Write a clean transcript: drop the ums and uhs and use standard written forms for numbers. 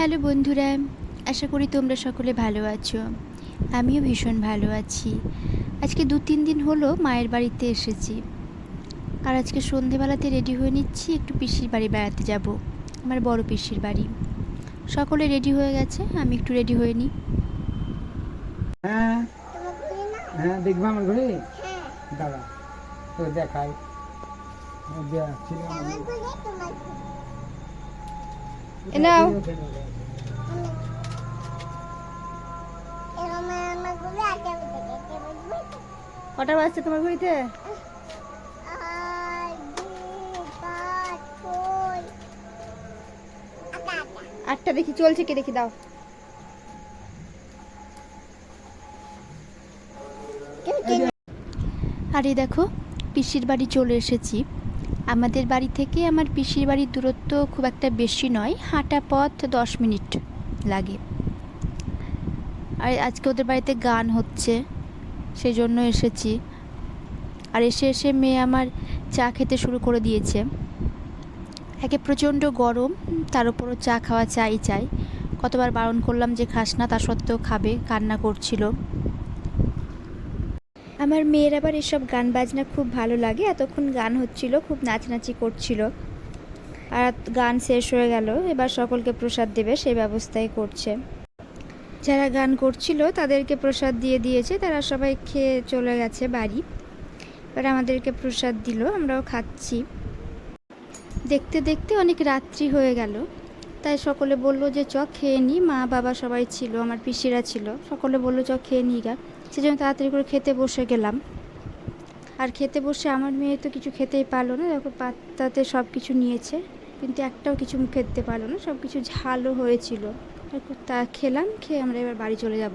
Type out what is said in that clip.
Hello বন্ধুরা, আশা করি তোমরা সকলে ভালো আছো। আমিও ভীষণ ভালো আছি। আজকে 2-3 দিন হলো মায়ের বাড়িতে এসেছি। আর আজকে সন্ধেবেলাতে রেডি হয়ে নিচ্ছি, একটু পিসির বাড়ি বেড়াতে যাব, আমার বড় পিসির বাড়ি। সকলে রেডি হয়ে গেছে, আমি একটু রেডি হয়ে নিই। হ্যাঁ হ্যাঁ, দেখবো আমার ঘরে। দাঁড়া তো দেখাই। নাও, কটা বাজছে তোমার ঘড়িতে? 8টা দেখি চলছে কি, দেখি দাও। আরে দেখো, পিসির বাড়ি চলে এসেছি। আমাদের বাড়ি থেকে আমার পিসির বাড়ির দূরত্ব খুব একটা বেশি নয়, হাঁটা পথ 10 মিনিট লাগে। আর আজকে ওদের বাড়িতে গান হচ্ছে, সেই জন্য এসেছি। আর এসে এসে মেয়ে আমার চা খেতে শুরু করে দিয়েছে। একে প্রচণ্ড গরম, তার উপরও চা খাওয়া চাই। কতবার বারণ করলাম যে খাস না, তা সত্ত্বেও খাবে, কান্না করছিল। আমার মেয়ের আবার এসব গান বাজনা খুব ভালো লাগে। এতক্ষণ গান হচ্ছিল, খুব নাচানাচি করছিল। আর গান শেষ হয়ে গেল, এবার সকলকে প্রসাদ দেবে সেই ব্যবস্থাই করছে। যারা গান করছিল তাদেরকে প্রসাদ দিয়ে দিয়েছে, তারা সবাই খেয়ে চলে গেছে বাড়ি। এবার আমাদেরকে প্রসাদ দিল, আমরাও খাচ্ছি। দেখতে দেখতে অনেক রাত্রি হয়ে গেল, তাই সকলে বলল যে চ খেয়ে নি। মা বাবা সবাই ছিল, আমার পিসিরা ছিল, সকলে বললো চ খেয়ে নি গা। সেজন্য তাড়াতাড়ি করে খেতে বসে গেলাম। আর খেতে বসে আমার মেয়ে তো কিছু খেতেই পারলো না। দেখো পাত্তাতে সব কিছু নিয়েছে, কিন্তু একটাও কিছু মুখে দিতে পারলো না। সব কিছু ঝালও হয়েছিল। তা খেলাম, খেয়ে আমরা এবার বাড়ি চলে যাব।